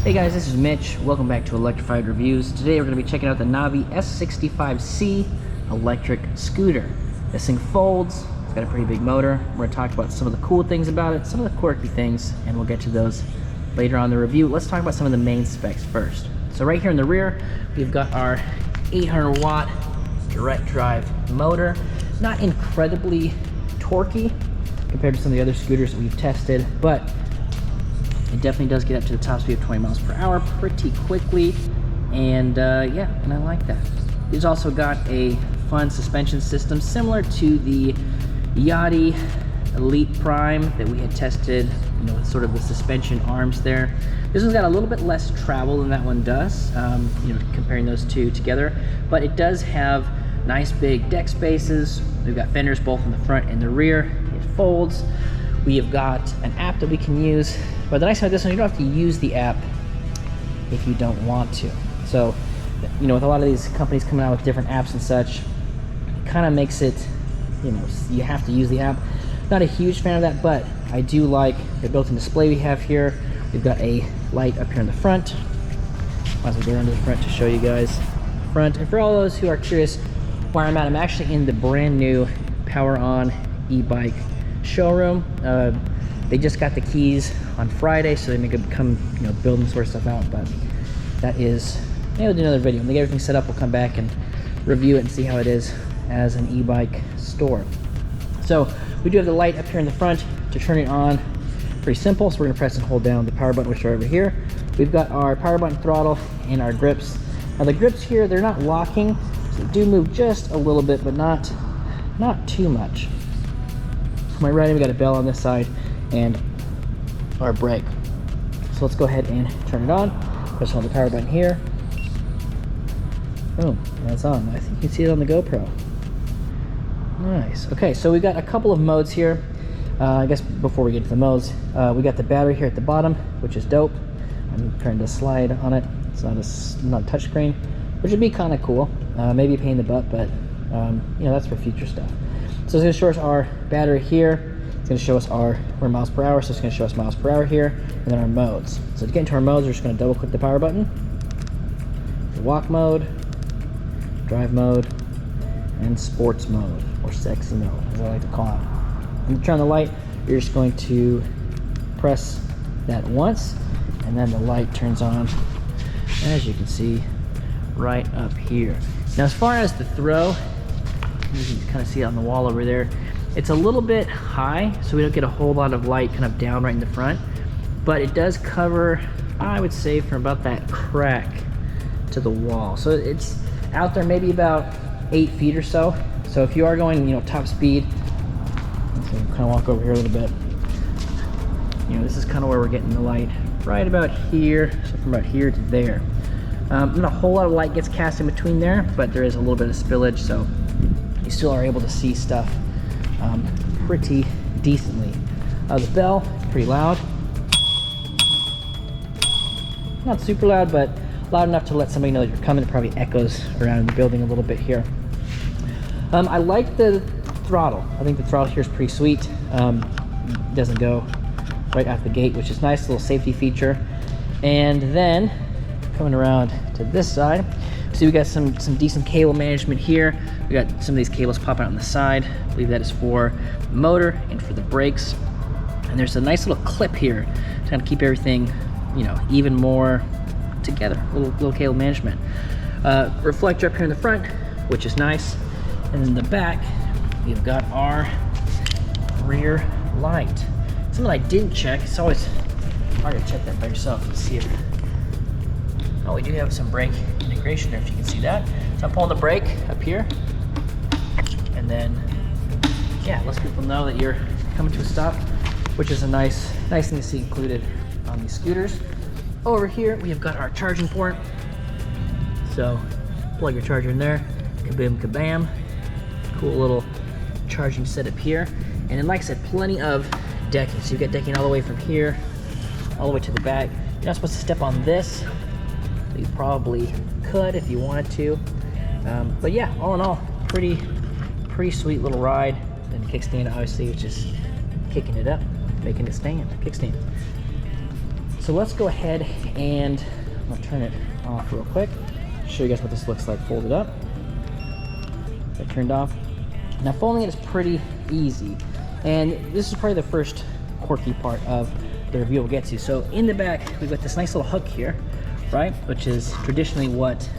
Hey guys, this is Mitch. Welcome back to Electrified Reviews. Today we're going to be checking out the Navee S65C electric scooter. This thing folds, it's got a pretty big motor. We're going to talk about some of the cool things about it, some of the quirky things, and we'll get to those later on in the review. Let's talk about some of the main specs first. So right here in the rear, we've got our 800 watt direct drive motor. Not incredibly torquey compared to some of the other scooters that we've tested, but it definitely does get up to the top speed of 20 miles per hour pretty quickly, and yeah, and I like that. It's also got a fun suspension system similar to the Yachty Elite Prime that we had tested, you know, with sort of the suspension arms there. This one's got a little bit less travel than that one does, you know, comparing those two together, but it does have nice big deck spaces. We've got fenders both in the front and the rear. It folds. We have got an app that we can use, but the nice thing about this one, you don't have to use the app if you don't want to. So, you know, with a lot of these companies coming out with different apps and such, it kind of makes it, you know, you have to use the app. Not a huge fan of that, but I do like the built-in display we have here. We've got a light up here in the front. Might as well go around to the front to show you guys the front. And for all those who are curious where I'm at, I'm actually in the brand new Power On e-bike showroom. They just got the keys on Friday, so they may come, you know, build and sort stuff out. But that is, maybe we'll do another video. When they get everything set up, we'll come back and review it and see how it is as an e-bike store. So we do have the light up here in the front to turn it on. Pretty simple. So we're gonna press and hold down the power button, which are over here. We've got our power button throttle and our grips. Now the grips here, they're not locking, so they do move just a little bit, but not too much. On my right, we got a bell on this side and our brake. So let's go ahead and turn it on. Press on the power button here. Boom, that's on. I think you can see it on the GoPro. Nice. Okay, so we got a couple of modes here. I guess before we get to the modes, we got the battery here at the bottom, which is dope. I'm trying to slide on it. It's not a touch screen, which would be kind of cool. Maybe a pain in the butt, but you know, that's for future stuff. So it's going to show us our battery here. It's going to show us we're miles per hour, so it's going to show us miles per hour here, and then our modes. So to get into our modes, we're just going to double click the power button. The walk mode, drive mode, and sports mode, or sexy mode, as I like to call it. When you turn on the light, you're just going to press that once, and then the light turns on, as you can see, right up here. Now, as far as the throw, you can kind of see it on the wall over there. It's a little bit high, so we don't get a whole lot of light kind of down right in the front, but it does cover, I would say, from about that crack to the wall. So it's out there maybe about 8 feet or so. So if you are going, you know, top speed, so kind of walk over here a little bit. You know, this is kind of where we're getting the light, right about here. So from about here to there. Not a whole lot of light gets cast in between there, but there is a little bit of spillage, so you still are able to see stuff pretty decently. The bell, pretty loud. Not super loud, but loud enough to let somebody know that you're coming. It probably echoes around in the building a little bit here. I like the throttle. I think the throttle here is pretty sweet. It doesn't go right out the gate, which is nice, little safety feature. And then coming around to this side, so we got some decent cable management here. We got some of these cables popping out on the side. I believe that is for the motor and for the brakes. And there's a nice little clip here to kind of keep everything, you know, even more together. Little cable management. Reflector up here in the front, which is nice. And in the back, we've got our rear light. Something I didn't check. It's always hard to check that by yourself and see it. Oh, we do have some brake integration there, if you can see that. So I'm pulling the brake up here, and then, yeah, lets people know that you're coming to a stop, which is a nice thing to see included on these scooters. Over here, we have got our charging port. So plug your charger in there, kabim kabam. Cool little charging setup here. And then, like I said, plenty of decking. So you've got decking all the way from here, all the way to the back. You're not supposed to step on this. You probably could if you wanted to, but yeah, all in all, pretty sweet little ride. And kickstand, obviously, which is kicking it up, making it stand, kickstand. So let's go ahead and I'm gonna turn it off real quick. Show you guys what this looks like folded up. I turned off. Now folding it is pretty easy, and this is probably the first quirky part of the review we'll get to. So in the back, we've got this nice little hook here, right? Which is traditionally what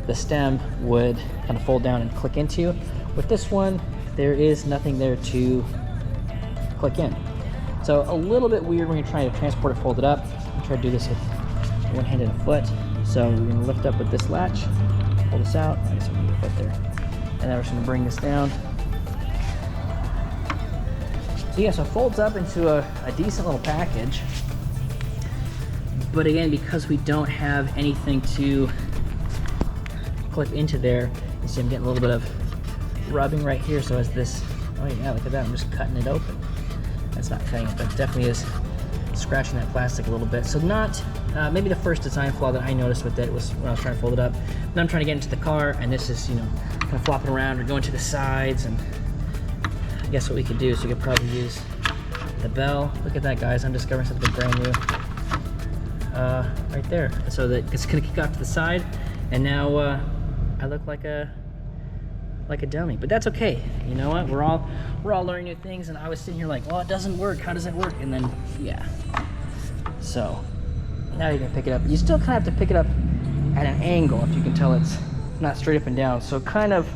the stem would kind of fold down and click into. With this one, there is nothing there to click in. So a little bit weird when you're trying to transport it folded up. I'm trying to do this with one hand and a foot. So we're gonna lift up with this latch, pull this out. I guess I'll need a foot there. And then we're just gonna bring this down. So yeah, so it folds up into a decent little package. But again, because we don't have anything to clip into there, you see I'm getting a little bit of rubbing right here. So as this, oh yeah, look at that, I'm just cutting it open. That's not cutting it, but it definitely is scratching that plastic a little bit. So not, maybe the first design flaw that I noticed with it was when I was trying to fold it up. Then I'm trying to get into the car, and this is, you know, kind of flopping around or going to the sides. And I guess what we could do is we could probably use the bell. Look at that, guys, I'm discovering something brand new. Right there. So that it's gonna kick off to the side, and now I look like a dummy, but that's okay. You know what? We're all learning new things, and I was sitting here like, well, it doesn't work. How does it work? And then, yeah. So now you can pick it up. You still kind of have to pick it up at an angle, if you can tell it's not straight up and down. So kind of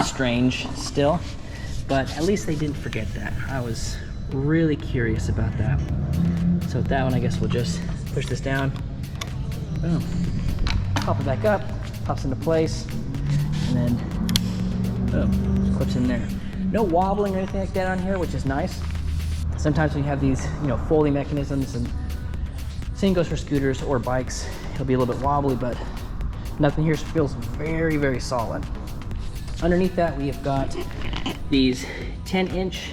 strange still, but at least they didn't forget that. I was really curious about that. So with that one, I guess we'll just push this down. Boom. Pop it back up, pops into place. And then, boom, clips in there. No wobbling or anything like that on here, which is nice. Sometimes when you have these, you know, folding mechanisms, and same goes for scooters or bikes, it'll be a little bit wobbly, but nothing here feels very, very solid. Underneath that, we have got these 10-inch,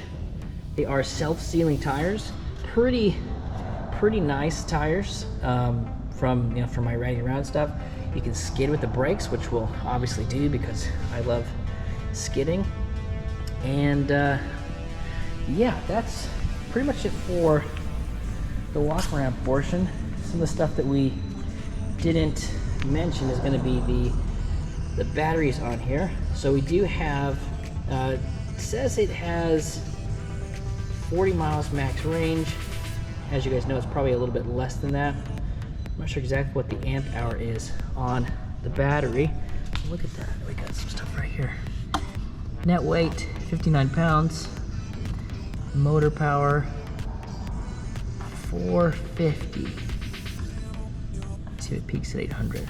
they are self-sealing tires. Pretty nice tires from, you know, from my riding around stuff. You can skid with the brakes, which we'll obviously do because I love skidding. And yeah, that's pretty much it for the walk around portion. Some of the stuff that we didn't mention is going to be the batteries on here. So we do have, it says it has 40 miles max range. As you guys know, it's probably a little bit less than that. I'm not sure exactly what the amp hour is on the battery. Look at that, we got some stuff right here. Net weight, 59 pounds. Motor power, 450. Let's see if it peaks at 800. It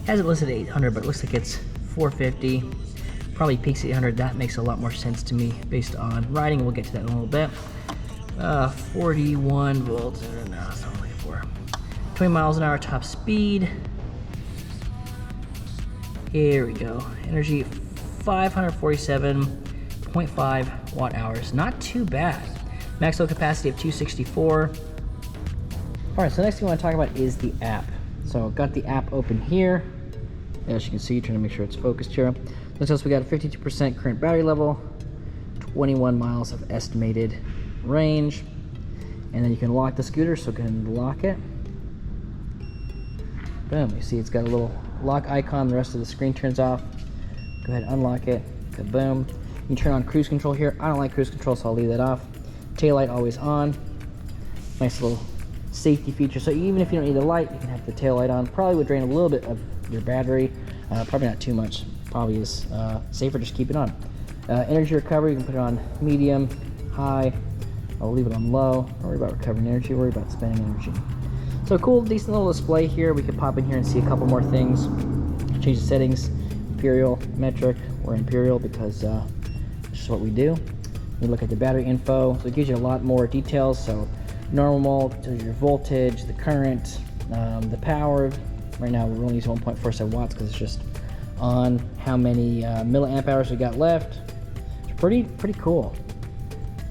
hasn't listed at 800, but it looks like it's 450. Probably peaks at 800. That makes a lot more sense to me based on riding. We'll get to that in a little bit. 41 volts, no, that's not what I'm looking for. 20 miles an hour top speed. Here we go. Energy 547.5 watt hours. Not too bad. Max load capacity of 264. All right, so the next thing I want to talk about is the app. So I've got the app open here. As you can see, trying to make sure it's focused here. Looks like we got a 52% current battery level, 21 miles of estimated range, and then you can lock the scooter, so go ahead and lock it. Boom, you see it's got a little lock icon, the rest of the screen turns off. Go ahead and unlock it, boom. You can turn on cruise control here. I don't like cruise control, so I'll leave that off. Taillight always on. Nice little safety feature, so even if you don't need the light, you can have the taillight on. Probably would drain a little bit of your battery, probably not too much. Probably is safer just keep it on. Energy recovery, you can put it on medium, high. I'll leave it on low. Don't worry about recovering energy, worry about spending energy. So cool, decent little display here. We could pop in here and see a couple more things. Change the settings, imperial, metric, or imperial, because this is what we do. We look at the battery info, so it gives you a lot more details. So normal, tells you your voltage, the current, the power. Right now we're only using 1.47 watts because it's just on how many milliamp hours we got left. It's pretty cool.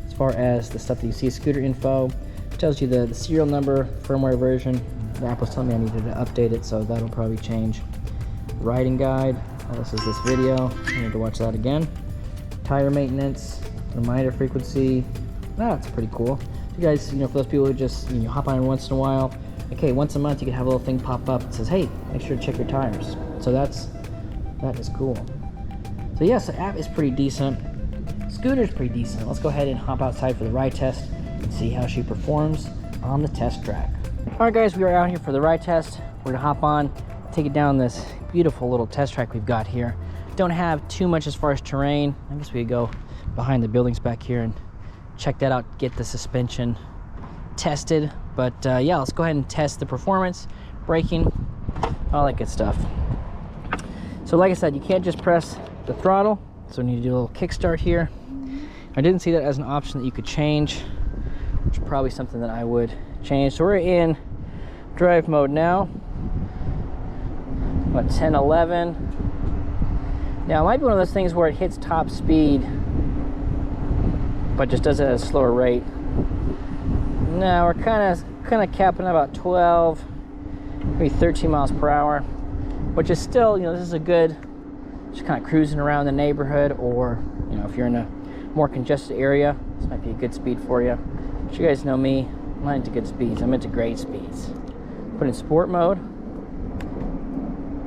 As far as the stuff that you see, scooter info, it tells you the serial number, firmware version. The app was telling me I needed to update it, so that'll probably change. Riding guide, oh, this is this video, I need to watch that again. Tire maintenance, reminder frequency, that's pretty cool. You guys, for those people who just hop on once in a while, okay, once a month you can have a little thing pop up that says, hey, make sure to check your tires. So that is cool. So yes, the app is pretty decent. Scooter's pretty decent. Let's go ahead and hop outside for the ride test and see how she performs on the test track. All right, guys, we are out here for the ride test. We're gonna hop on, take it down this beautiful little test track we've got here. Don't have too much as far as terrain. I guess we could go behind the buildings back here and check that out, get the suspension tested. But yeah, let's go ahead and test the performance, braking, all that good stuff. So like I said, you can't just press the throttle, so we need to do a little kickstart here. I didn't see that as an option that you could change, which is probably something that I would change. So we're in drive mode now, about 10, 11. Now it might be one of those things where it hits top speed, but just does it at a slower rate. Now we're kind of capping about 12, maybe 13 miles per hour, which is still, this is a good, just kind of cruising around the neighborhood, or if you're in a more congested area, this might be a good speed for you. But you guys know me, I'm not into good speeds, I'm into great speeds. Put in sport mode,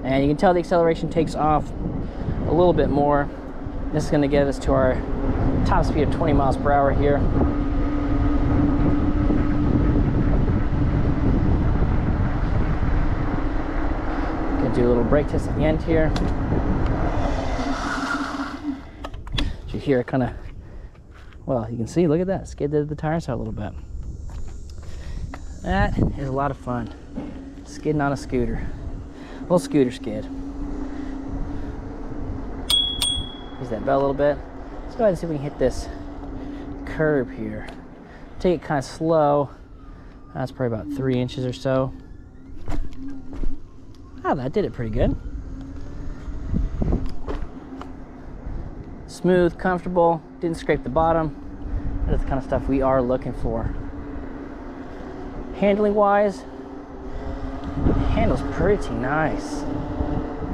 and you can tell the acceleration takes off a little bit more. This is going to get us to our top speed of 20 miles per hour here. Gonna do a little brake test at the end here. So you hear it kind of, well, you can see, look at that, skidded the tires out a little bit. That is a lot of fun, skidding on a scooter. A little scooter skid. Use that bell a little bit. Let's go ahead and see if we can hit this curb here. Take it kind of slow. That's probably about 3 inches or so. Oh, that did it pretty good. Smooth, comfortable, didn't scrape the bottom. That's the kind of stuff we are looking for. Handling wise, handles pretty nice.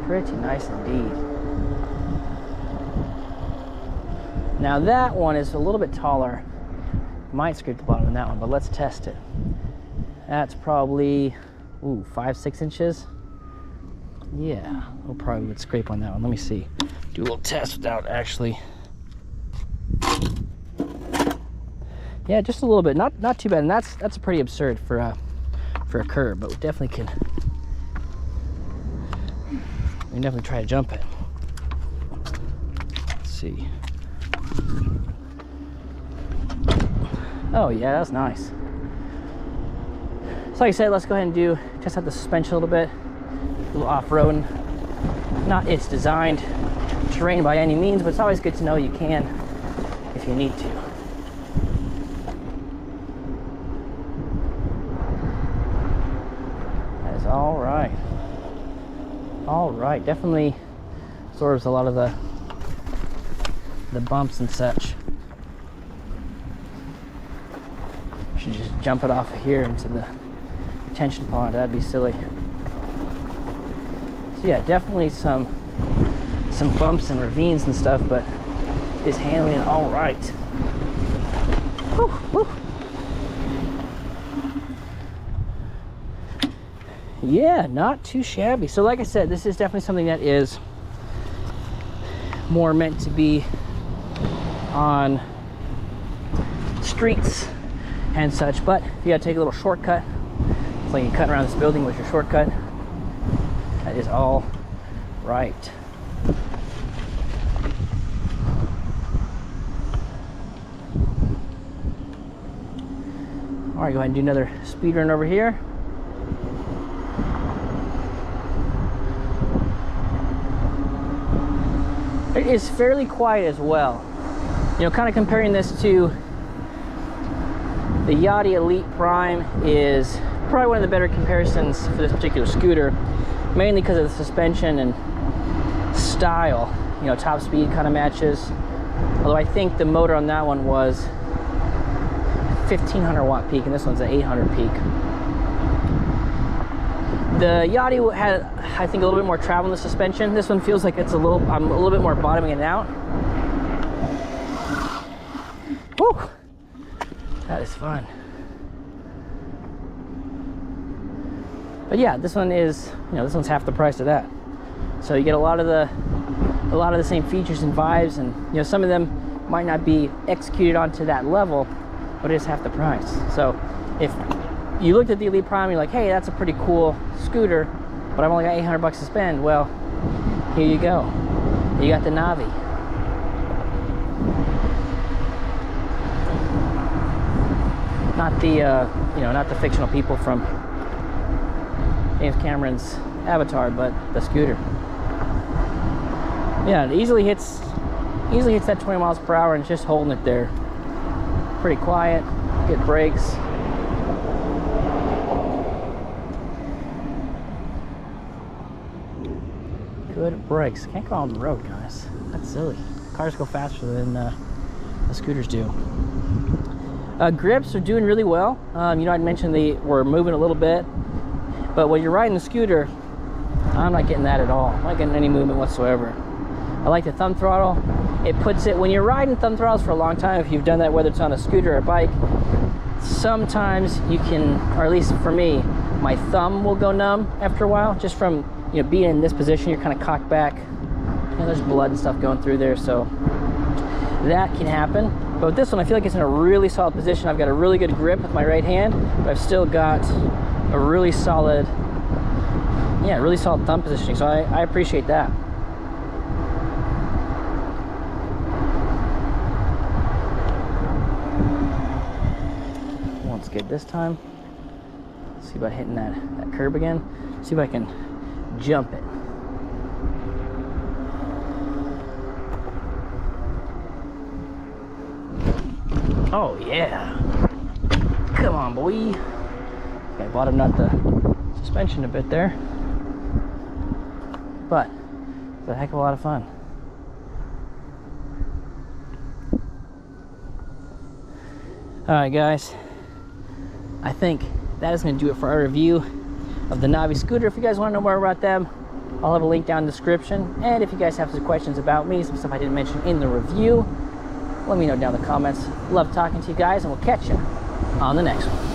Pretty nice indeed. Now that one is a little bit taller. Might scrape the bottom on that one, but let's test it. That's probably, 5-6 inches. Yeah, we'll probably would scrape on that one. Let me see. Do a little test without actually. Yeah, just a little bit. Not too bad. And that's pretty absurd for a curb, but we definitely can. We can definitely try to jump it. Let's see. Oh yeah, that's nice. So like I said, let's go ahead and test out the suspension a little bit. A little off-road. Not its designed terrain by any means, but it's always good to know you can if you need to. That is all right. All right, definitely absorbs a lot of the bumps and such. Should just jump it off of here into the retention pond. That'd be silly. So yeah, definitely some bumps and ravines and stuff, but is handling it all right. Whew, whew. Yeah, not too shabby. So like I said, this is definitely something that is more meant to be on streets and such, but if you gotta take a little shortcut, it's like you're cutting around this building with your shortcut, that is all right. All right, go ahead and do another speed run over here. It is fairly quiet as well. Kind of comparing this to the Yachty Elite Prime is probably one of the better comparisons for this particular scooter, mainly because of the suspension and style. Top speed kind of matches, although I think the motor on that one was 1500 watt peak and this one's an 800 peak. The Yachty had, I think, a little bit more travel in the suspension. This one feels like I'm a little bit more bottoming it out. Woo! That is fun. But yeah, this one is, this one's half the price of that. So you get a lot of the same features and vibes, and some of them might not be executed onto that level, but it's half the price. So if you looked at the Elite Prime, you're like, hey, that's a pretty cool scooter, but I've only got 800 bucks to spend. Well, here you go. You got the Navee. Not the not the fictional people from James Cameron's Avatar, but the scooter. Yeah, it easily hits that 20 miles per hour, and it's just holding it there. Pretty quiet, good brakes. Good brakes. Can't go on the road, guys. That's silly. Cars go faster than the scooters do. Grips are doing really well. I'd mentioned they were moving a little bit, but when you're riding the scooter, I'm not getting that at all. I'm not getting any movement whatsoever. I like the thumb throttle. It puts it, when you're riding thumb throttles for a long time, if you've done that, whether it's on a scooter or a bike, sometimes you can, or at least for me, my thumb will go numb after a while, just from being in this position. You're kind of cocked back, there's blood and stuff going through there, so that can happen. But with this one, I feel like it's in a really solid position. I've got a really good grip with my right hand, but I've still got a really solid thumb positioning, so I appreciate that. One's good this time. Let's see about hitting that curb again. See if I can jump it. Oh yeah, come on, boy. Okay, bottomed out the suspension a bit there, but it's a heck of a lot of fun. All right, guys, I think that is going to do it for our review of the Navee scooter. If you guys want to know more about them, I'll have a link down in the description. And if you guys have some questions about me, some stuff I didn't mention in the review, let me know down in the comments. Love talking to you guys, and we'll catch you on the next one.